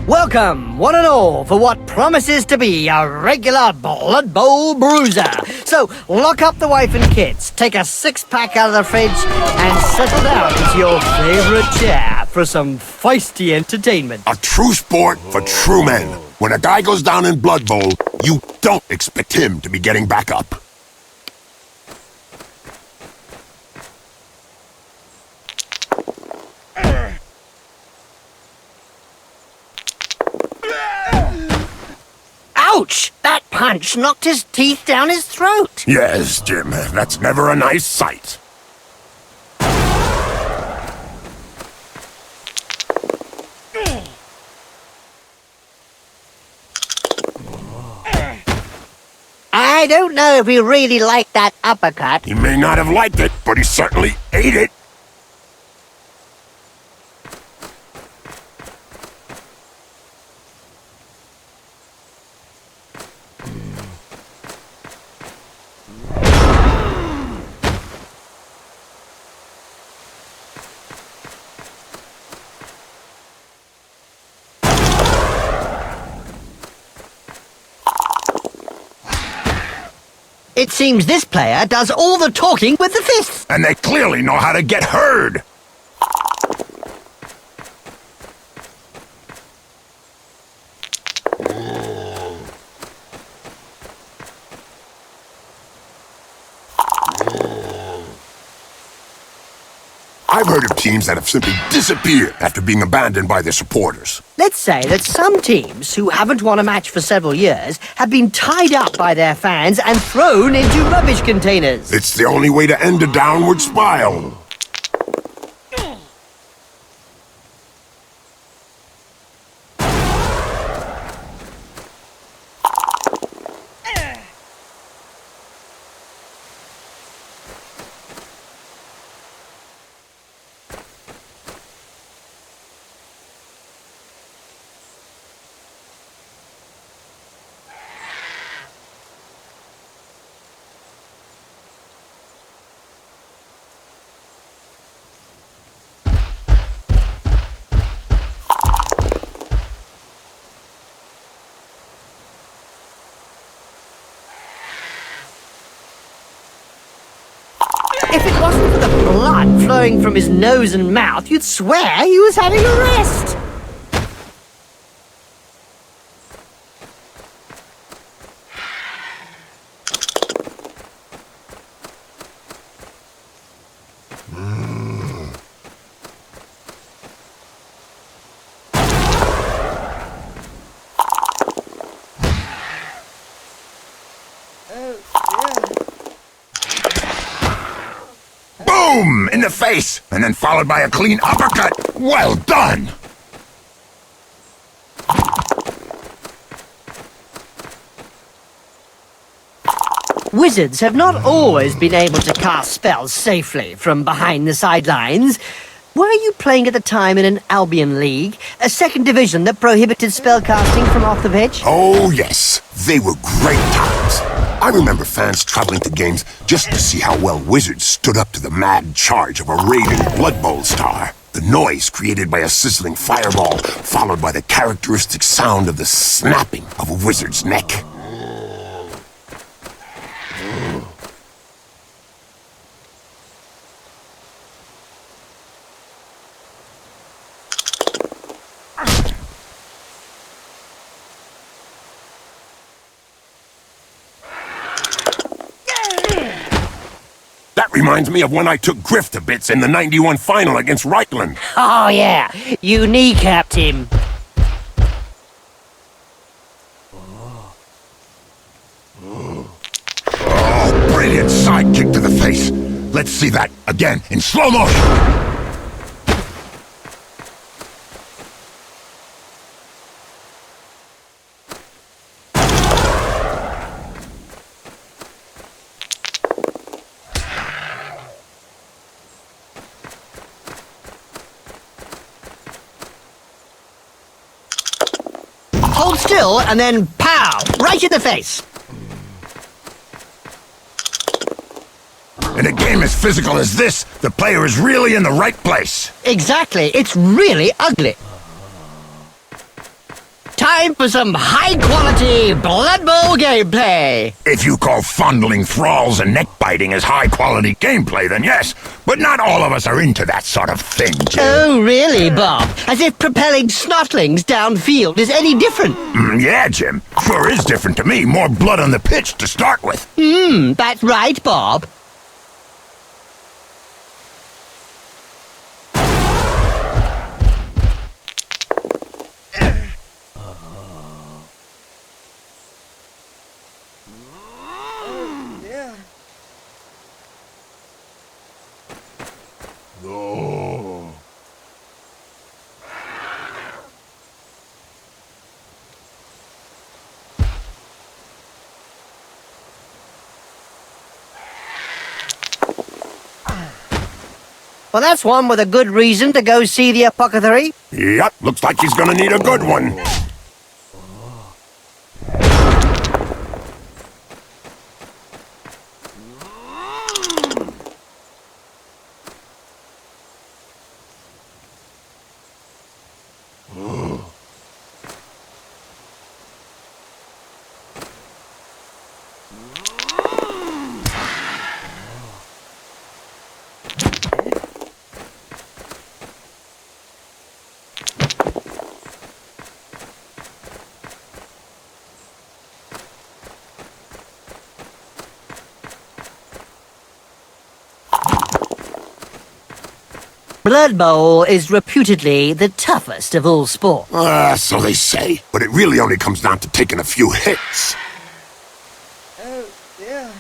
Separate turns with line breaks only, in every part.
Welcome, one and all, for what promises to be a regular Blood Bowl bruiser. So, lock up the wife and kids, take a six-pack out of the fridge, and settle down into your favorite chair for some feisty entertainment.
A true sport for true men. When a guy goes down in Blood Bowl, you don't expect him to be getting back up.
Ouch! That punch knocked his teeth down his throat.
Yes, Jim, that's never a nice sight.
I don't know if he really liked that uppercut.
He may not have liked it, but he certainly ate it.
It seems this player does all the talking with the fists.
And they clearly know how to get heard. I've heard of teams that have simply disappeared after being abandoned by their supporters.
Let's say that some teams who haven't won a match for several years have been tied up by their fans and thrown into rubbish containers.
It's the only way to end a downward spiral.
If it wasn't for the blood flowing from his nose and mouth, you'd swear he was having a rest.
Boom! In the face! And then followed by a clean uppercut! Well done!
Wizards have not always been able to cast spells safely from behind the sidelines. Were you playing at the time in an Albion League, a second division that prohibited spellcasting from off the pitch?
Oh, yes. They were great times. I remember fans traveling to games just to see how well Wizards stood up to the mad charge of a raiding Blood Bowl star. The noise created by a sizzling fireball, followed by the characteristic sound of the snapping of a wizard's neck. That reminds me of when I took Griff to bits in the '91 final against Reichland.
Oh yeah, you kneecapped him.
Oh, brilliant side kick to the face. Let's see that again in slow motion.
Hold still and then pow! Right in the face!
In a game as physical as this, the player is really in the right place.
Exactly, it's really ugly. time for some high-quality Blood Bowl gameplay.
If you call fondling thralls and neck-biting as high-quality gameplay, then yes. But not all of us are into that sort of thing, Jim.
Oh, really, Bob? As if propelling snotlings downfield is any different.
Yeah, Jim. Sure is different to me. More blood on the pitch to start with.
That's right, Bob. Well, that's one with a good reason to go see the apothecary.
Yep, looks like he's gonna need a good one.
Blood Bowl is reputedly the toughest of all sports.
So they say. But it really only comes down to taking a few hits.
Oh, yeah.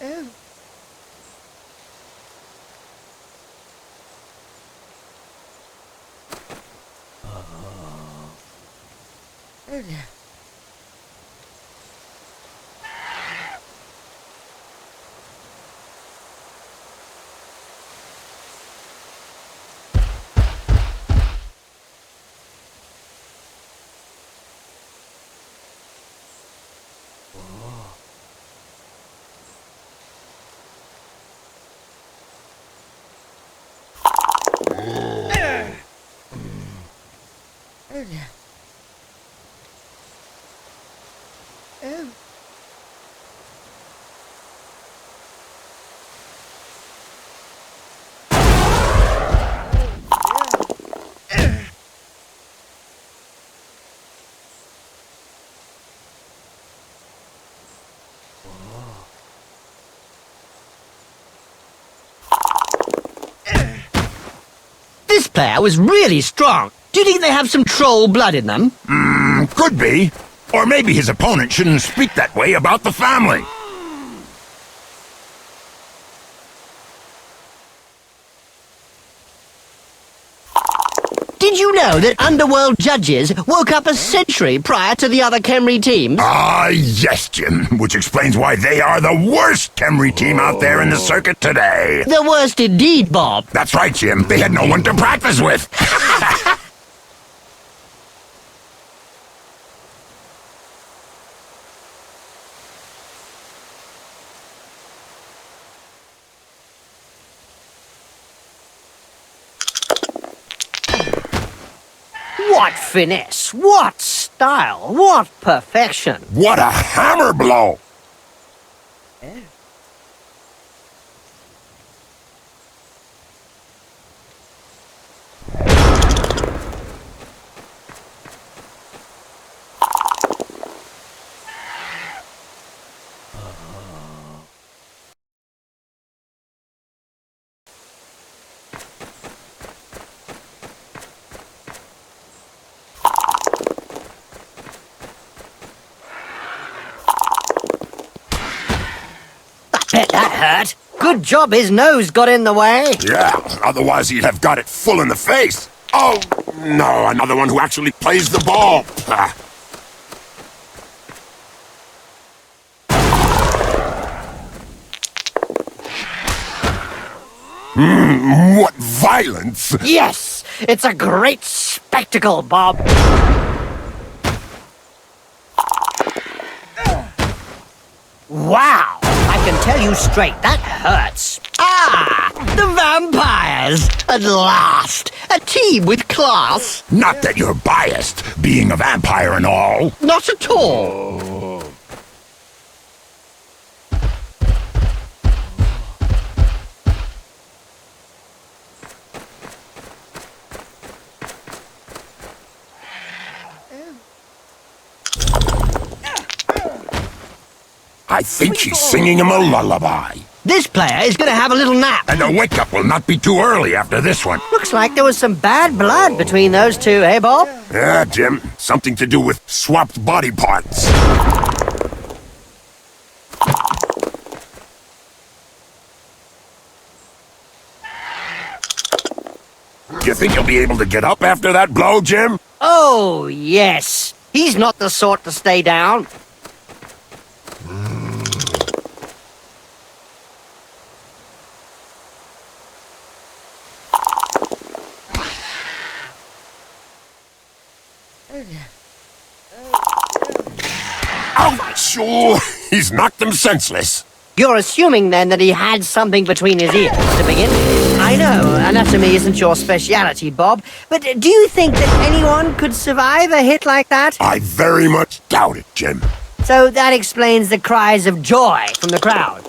Oh. Oh, yeah. This player was really strong. Do you think they have some troll blood in them?
Could be. Or maybe his opponent shouldn't speak that way about the family.
Did you know that Underworld judges woke up a century prior to the other Khemri teams?
Yes, Jim. Which explains why they are the worst Khemri team out there in the circuit today.
The worst indeed, Bob.
That's right, Jim. They had no one to practice with.
What finesse, what style, what perfection.
What a hammer blow!
Bet that hurt. Good job his nose got in the way.
Yeah, otherwise he'd have got it full in the face. Oh, no, another one who actually plays the ball. What violence!
Yes, it's a great spectacle, Bob. Wow, I can tell you straight, that hurts. The vampires! At last! A team with class!
Not that you're biased, being a vampire and all.
Not at all!
I think she's singing him a lullaby.
This player is going to have a little nap.
And the wake-up will not be too early after this one.
Looks like there was some bad blood between those two, eh, Bob?
Yeah, Jim. Something to do with swapped body parts. You think you'll be able to get up after that blow, Jim?
Oh, yes. He's not the sort to stay down.
Ouch! Oh, he's knocked him senseless.
You're assuming, then, that he had something between his ears to begin with. I know, anatomy isn't your speciality, Bob, but do you think that anyone could survive a hit like that?
I very much doubt it, Jim.
So that explains the cries of joy from the crowd.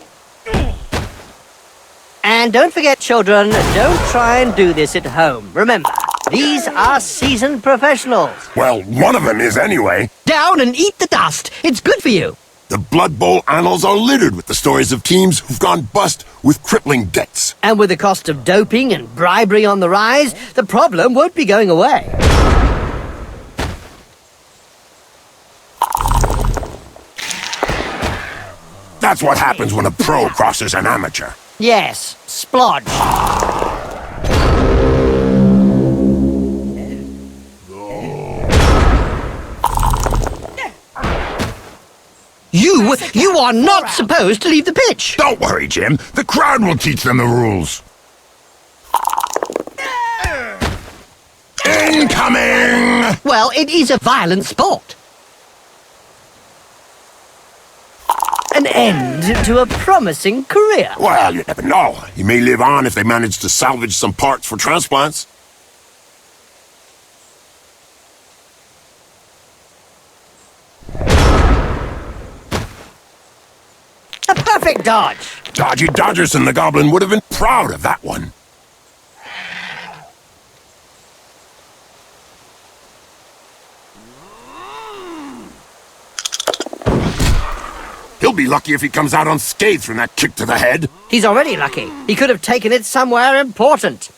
And don't forget, children, don't try and do this at home. Remember, these are seasoned professionals.
Well, one of them is anyway.
Down and eat the dust. It's good for you.
The Blood Bowl annals are littered with the stories of teams who've gone bust with crippling debts.
And with the cost of doping and bribery on the rise, the problem won't be going away.
That's what happens when a pro crosses an amateur.
Yes, splodge. You are not supposed to leave the pitch.
Don't worry, Jim. The crowd will teach them the rules. Incoming!
Well, it is a violent sport. An end to a promising career.
Well, you never know. He may live on if they manage to salvage some parts for transplants.
A perfect dodge.
Dodgy Dodgerson the Goblin would have been proud of that one. He'll be lucky if he comes out unscathed from that kick to the head.
He's already lucky. He could have taken it somewhere important.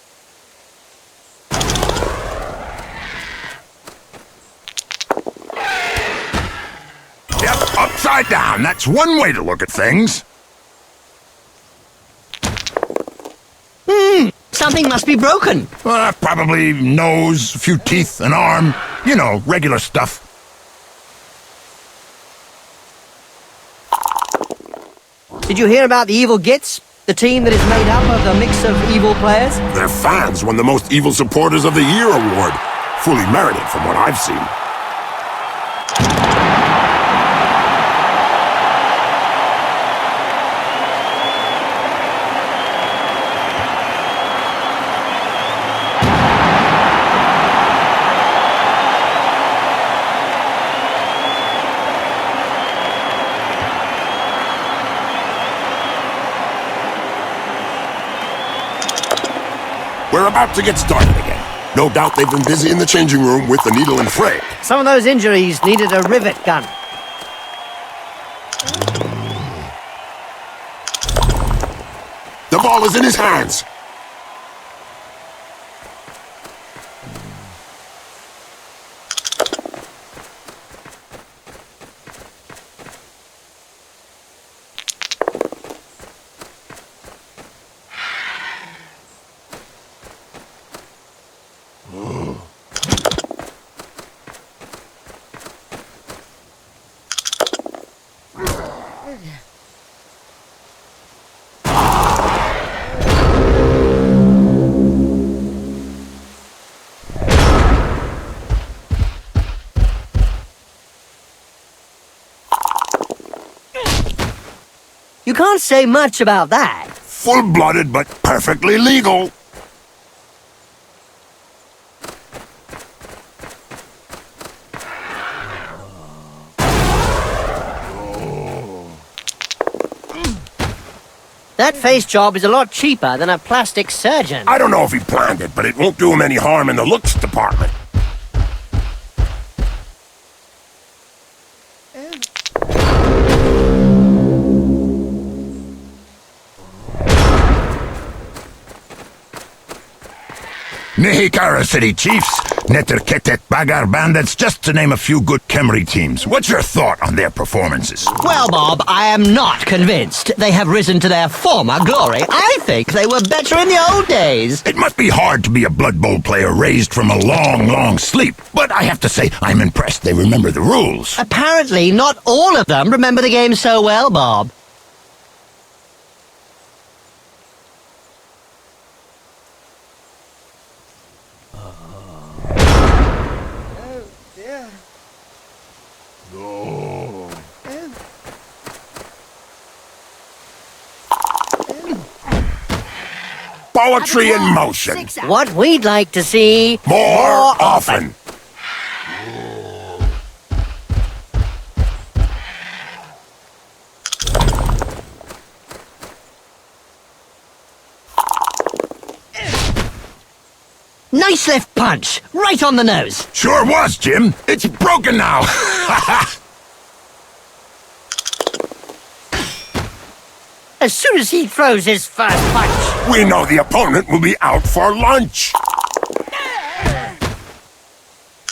Yep, upside down. That's one way to look at things.
Something must be broken.
Probably nose, a few teeth, an arm. You know, regular stuff.
Did you hear about the Evil Gits? The team that is made up of a mix of evil players?
Their fans won the Most Evil Supporters of the Year award. Fully merited from what I've seen. We're about to get started again. No doubt they've been busy in the changing room with the needle and thread.
Some of those injuries needed a rivet gun.
The ball is in his hands.
You can't say much about that.
Full-blooded but perfectly legal.
That face job is a lot cheaper than a plastic surgeon.
I don't know if he planned it, but it won't do him any harm in the looks department. Nihikara City Chiefs, Neterketet Bagar Bandits, just to name a few good Khemri teams. What's your thought on their performances?
Well, Bob, I am not convinced they have risen to their former glory. I think they were better in the old days.
It must be hard to be a Blood Bowl player raised from a long, long sleep, but I have to say I'm impressed they remember the rules.
Apparently, not all of them remember the game so well, Bob.
Poetry in motion.
What we'd like to see
More often.
Nice left punch, right on the nose.
Sure was, Jim. It's broken now.
As soon as he throws his first punch.
We know the opponent will be out for lunch.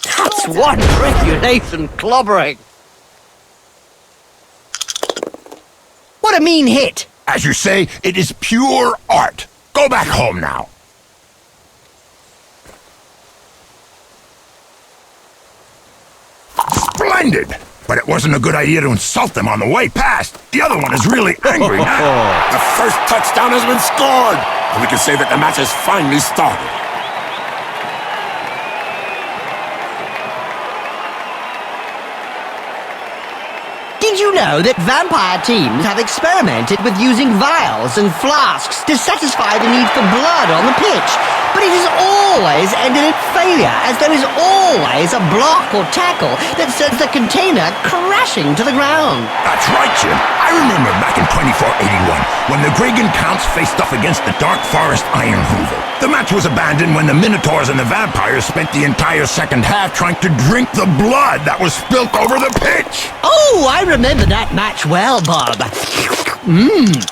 That's one regulation clobbering. What a mean hit.
As you say, it is pure art. Go back home now. Splendid! But it wasn't a good idea to insult them on the way past. The other one is really angry now. The first touchdown has been scored, and we can say that the match has finally started.
Did you know that vampire teams have experimented with using vials and flasks to satisfy the need for blood on the pitch? But it has always ended in failure, as there is always a block or tackle that sends the container crashing to the ground.
That's right, Jim. I remember back in 2481, when the Gregan Counts faced off against the Dark Forest Iron Hoover. The match was abandoned when the Minotaurs and the Vampires spent the entire second half trying to drink the blood that was spilt over the pitch.
Oh, I remember that match well, Bob.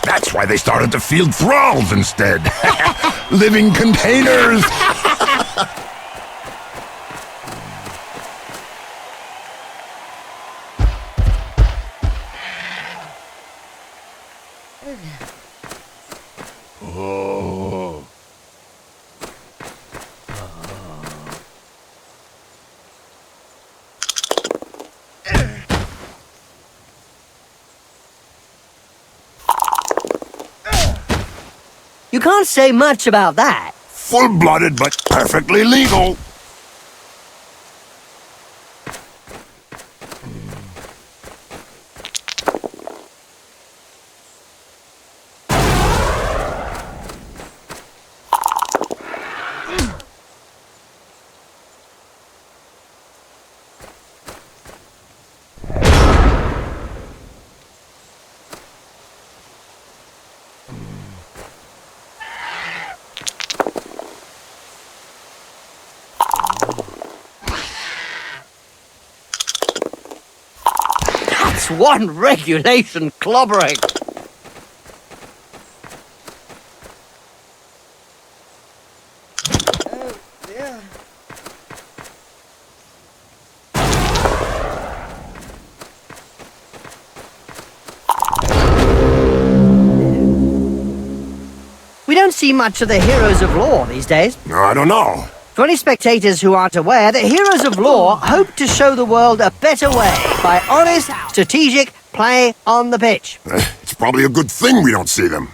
That's why they started to field thralls instead. Living containers.
You can't say much about that.
Full-blooded but perfectly legal.
That's one regulation clobbering. We don't see much of the heroes of law these days.
No, I don't know.
For any spectators who aren't aware, the heroes of law hope to show the world a better way by honest, strategic play on the pitch.
It's probably a good thing we don't see them.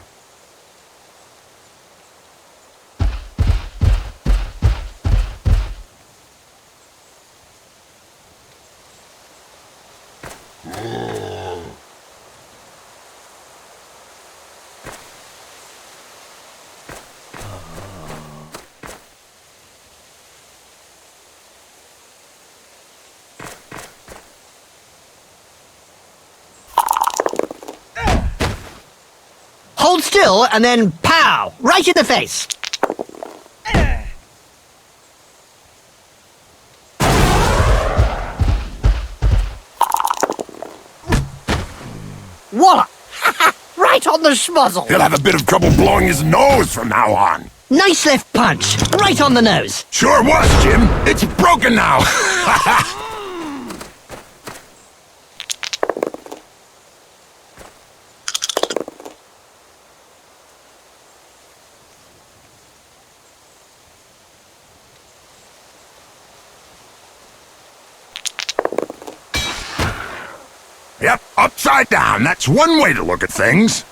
Hold still and then pow! Right in the face. Wallop! Right on the schmozzle.
He'll have a bit of trouble blowing his nose from now on.
Nice left punch. Right on the nose.
Sure was, Jim. It's broken now. Yep, upside down. That's one way to look at things.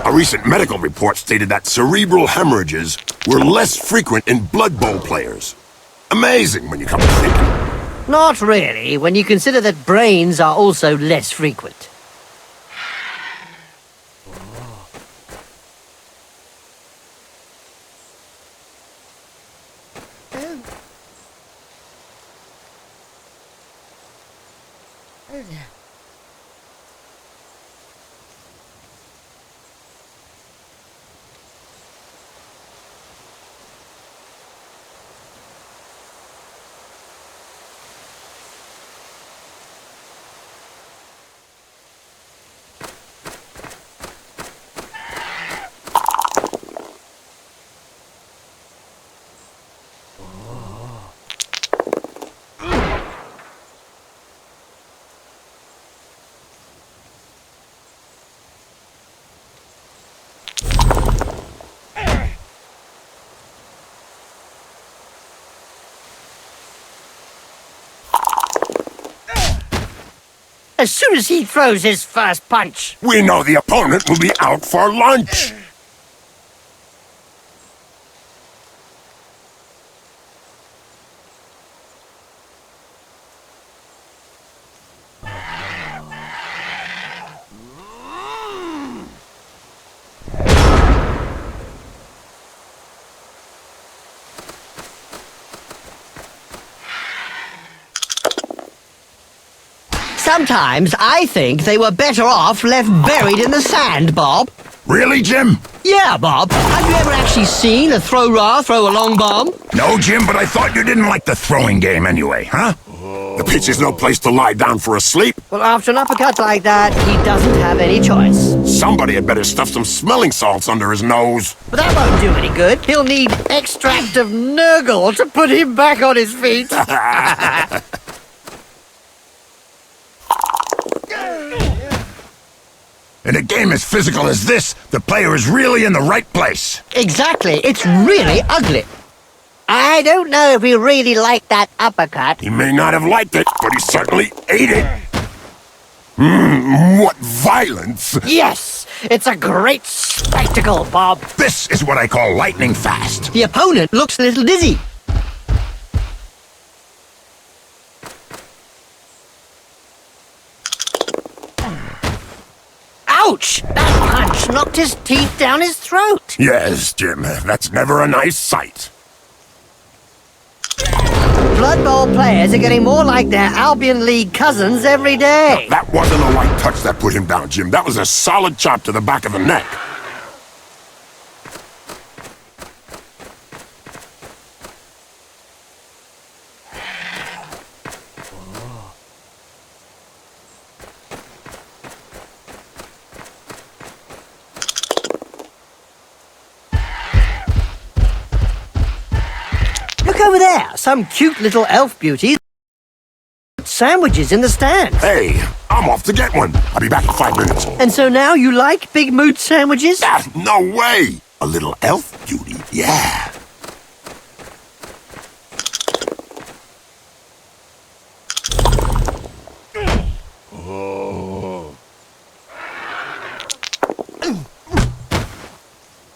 A recent medical report stated that cerebral hemorrhages were less frequent in Blood Bowl players. Amazing when you come to think of it.
Not really, when you consider that brains are also less frequent. As soon as he throws his first punch.
We know the opponent will be out for lunch.
Sometimes I think they were better off left buried in the sand, Bob.
Really, Jim?
Yeah, Bob. Have you ever actually seen a throw-ra throw a long bomb?
No, Jim, but I thought you didn't like the throwing game anyway, huh? The pitch is no place to lie down for a sleep.
Well, after an uppercut like that, he doesn't have any choice.
Somebody had better stuff some smelling salts under his nose.
But that won't do any good. He'll need extract of Nurgle to put him back on his feet.
In a game as physical as this, the player is really in the right place.
Exactly. It's really ugly. I don't know if he really liked that uppercut.
He may not have liked it, but he certainly ate it. What violence!
Yes! It's a great spectacle, Bob.
This is what I call lightning fast.
The opponent looks a little dizzy. Ouch! That punch knocked his teeth down his throat.
Yes, Jim, that's never a nice sight.
Blood Bowl players are getting more like their Albion League cousins every day.
That wasn't a light touch that put him down, Jim. That was a solid chop to the back of the neck.
Look over there, some cute little elf beauties. Sandwiches in the stand.
Hey, I'm off to get one. I'll be back in 5 minutes.
And so now you like Big Moot sandwiches?
Ah, no way! A little elf beauty, yeah.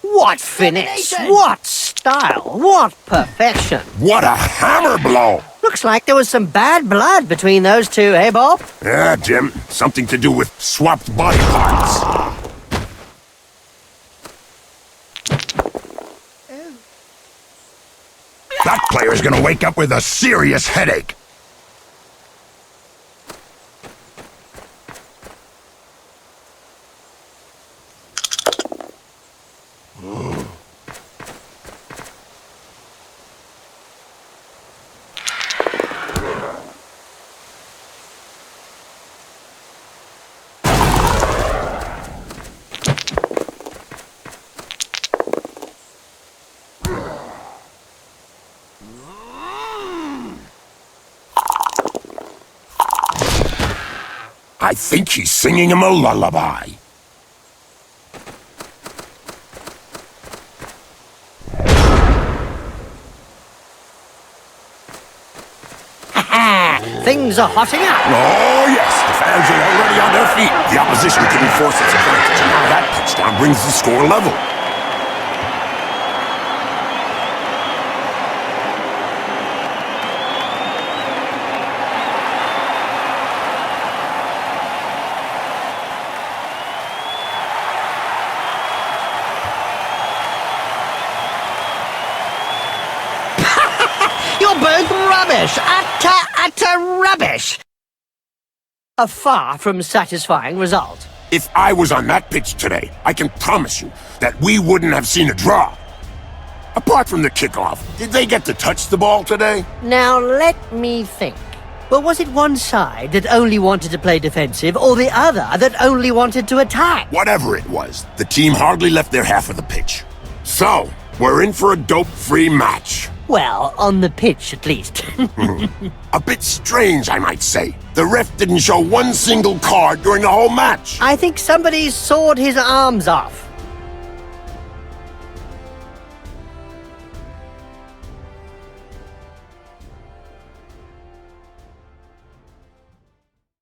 What finish! What style! What perfection!
What a hammer blow!
Looks like there was some bad blood between those two, eh, Bob?
Yeah, Jim. Something to do with swapped body parts. That player's gonna wake up with a serious headache. I think he's singing him a lullaby.
Things are hotting up.
Oh, yes, the fans are already on their feet. The opposition couldn't force its advantage, and now that touchdown brings the score level.
You're both rubbish! Utter rubbish! A far from satisfying result.
If I was on that pitch today, I can promise you that we wouldn't have seen a draw. Apart from the kickoff, did they get to touch the ball today?
Now let me think. Well, was it one side that only wanted to play defensive, or the other that only wanted to attack?
Whatever it was, the team hardly left their half of the pitch. So, we're in for a dope-free match.
Well, on the pitch at least.
A bit strange, I might say. The ref didn't show one single card during the whole match.
I think somebody sawed his arms off.